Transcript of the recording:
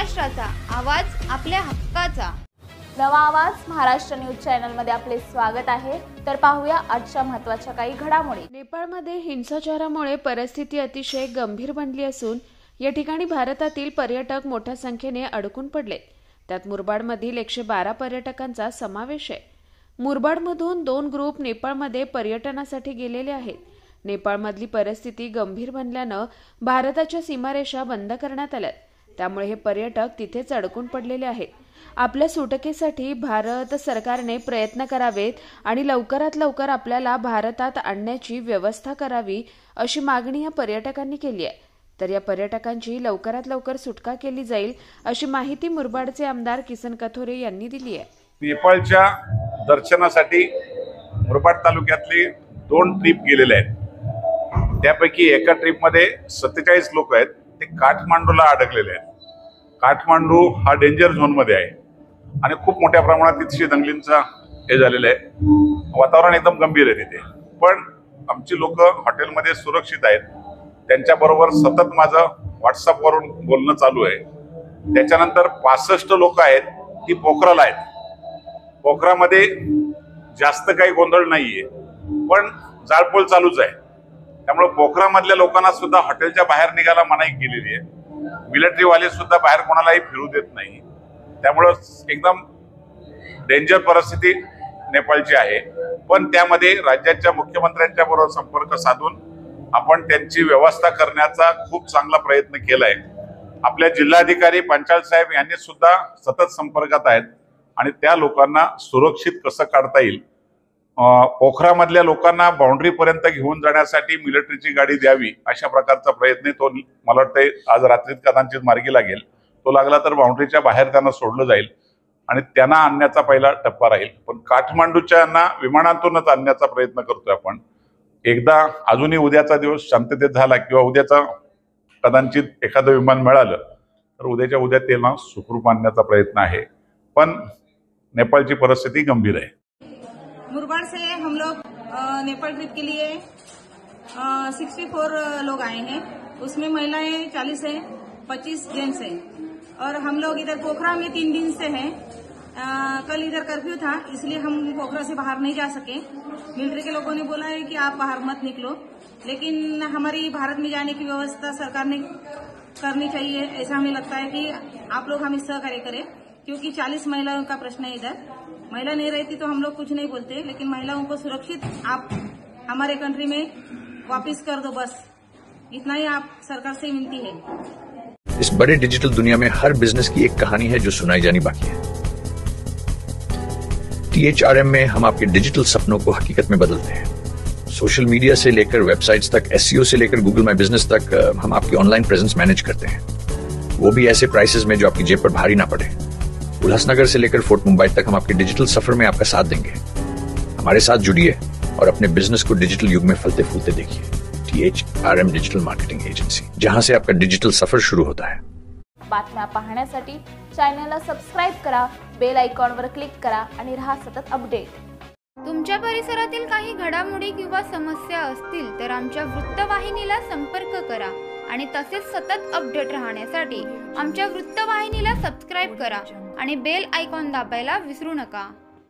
महाराष्ट्राचा आवाज आपल्या हक्काचा। नवा आवाज महाराष्ट्र न्यूज चॅनलमध्ये आपले स्वागत आहे। तर पाहूया आजच्या महत्त्वाच्या काही घडामोडी। नेपाळमध्ये हिंसाचारामुळे परिस्थिती अतिशय गंभीर बनली असून या ठिकाणी भारतातील पर्यटक मोठ्या संख्येने अडकून पडले। त्यात मुरबाडमधील 112 पर्यटकांचा समावेश आहे। मुरबाडमधून 2 ग्रुप नेपाळमध्ये पर्यटनासाठी गेलेले आहेत। नेपाळमधली परिस्थिती गंभीर बनल्यानं भारताच्या सीमारेषा बंद करण्यात आल्या। त्यामुळे हे पर्यटक तिथेच अडकून पडलेले आहेत। आपल्या सुटकेसाठी भारत सरकारने प्रयत्न करावेत आणि लवकरात लवकर आपल्याला भारतात आणण्याची व्यवस्था करावी अशी मागणी या पर्यटकांनी केली आहे। तर या पर्यटकांची लवकरात लवकर सुटका केली जाईल अशी माहिती मुरबाडचे आमदार किसन कथोरे यांनी दिली आहे। नेपाळच्या दर्शनासाठी मुरबाड तालुक्यातले 2 ट्रिप गेलेले आहेत। त्यापैकी एका ट्रिपमध्ये 47 लोक आहेत, ते काठमांडूला अडकलेले आहेत। काठमांडू हा डेंजर झोन मध्ये आहे आणि खूप मोठ्या प्रमाणात तिथे दंगलींचा हे झालेला आहे। वातावरण एकदम गंभीर आहे तिथे, पण आमची लोक हॉटेलमध्ये सुरक्षित आहेत। त्यांच्याबरोबर सतत माझं व्हॉट्सअपवरून बोलणं चालू आहे। त्याच्यानंतर 65 लोक आहेत, ती पोखराला आहेत। पोखरामध्ये जास्त काही गोंधळ नाहीये, पण जाळपोळ चालूच आहे। त्यामुळे पोखरामधल्या लोकांना सुद्धा हॉटेलच्या बाहेर निघायला मनाई केलेली आहे। मिलिटरी वाले सुद्धा बाहेर कोणालाही फिरू देत नाही। त्यामुळे एकदम डेंजर परिस्थिती नेपाळची आहे। पण त्यामध्ये राज्याच्या मुख्यमंत्र्यांच्या बरोबर संपर्क साधून आपण त्यांची व्यवस्था करण्याचा खूप चांगला प्रयत्न केलाय। आपल्या जिल्हाधिकारी पंचाल साहेब यांनी सुद्धा सतत संपर्कात आहेत आणि त्या लोकांना सुरक्षित कसं काढता येईल, पोखरामधल्या लोकांना बाउंड्री पर्यंत घेऊन जाण्यासाठी मिलिटरीची गाडी द्यावी अशा प्रकारचा प्रयत्न तो मला वाटते आज रात्रीत कदाचित मार्गी लागेल। तो लागला तर बाउंड्रीच्या बाहेर त्यांना सोडलं जाईल आणि त्यांना आणण्याचा पहिला टप्पा राहील। पण काठमांडूच्यांना विमानातूनच आणण्याचा प्रयत्न करतोय आपण। एकदा अजूनही उद्याचा दिवस शांततेत झाला किंवा उद्याचा कदाचित एखादं विमान मिळालं तर उद्याच्या उद्या त्यांना सुखरूप आणण्याचा प्रयत्न आहे। पण नेपाळची परिस्थिती गंभीर है। मुरबाड से हम लोग नेपाल ट्रिप के लिए 64 लोग आए हैं। उसमें महिलाएं 40 हैं, 25 जेंट्स हैं और हम लोग इधर पोखरा में 3 दिन से हैं। कल इधर कर्फ्यू था, इसलिए हम पोखरा से बाहर नहीं जा सके। मिलिट्री के लोगों ने बोला है कि आप बाहर मत निकलो, लेकिन हमारी भारत में जाने की व्यवस्था सरकार ने करनी चाहिए। ऐसा हमें लगता है कि आप लोग हमें सहकार्य करें, क्योंकि 40 महिलाओं का प्रश्न है। इधर महिला नहीं रहती तो हम लोग कुछ नहीं बोलते, लेकिन महिलाओं को सुरक्षित आप हमारे कंट्री में वापस कर दो, बस इतना ही आप सरकार से विनती है। इस बड़े डिजिटल दुनिया में हर बिजनेस की एक कहानी है जो सुनाई जानी बाकी है। THRM में हम आपके डिजिटल सपनों को हकीकत में बदलते हैं। सोशल मीडिया से लेकर वेबसाइट्स तक, SEO से लेकर गूगल माई बिजनेस तक हम आपकी ऑनलाइन प्रेजेंस मैनेज करते हैं, वो भी ऐसे प्राइसेस में जो आपकी जेब पर भारी ना पड़े। उल्लासनगर से लेकर फोर्ट मुंबई तक हम आपके डिजिटल सफर में आपका साथ देंगे। हमारे साथ जुड़िए और अपने बिजनेस को डिजिटल युग में फलते फूलते देखिए। THRM डिजिटल मार्केटिंग एजेंसी, जहां से आपका डिजिटल सफर शुरू होता है। बातम्या पाहण्यासाठी चॅनलला सबस्क्राइब करा, बेल आयकॉनवर क्लिक करा आणि रहा सतत अपडेट। तुमच्या परिसरातील काही घडामोडी किंवा समस्या असतील तर आमच्या वृत्तवाहिनीला संपर्क करा आणि तसेच सतत अपडेट राहण्यासाठी आमच्या वृत्तवाहिनीला सबस्क्राइब करा आणि बेल आयकॉन दाबायला विसरू नका।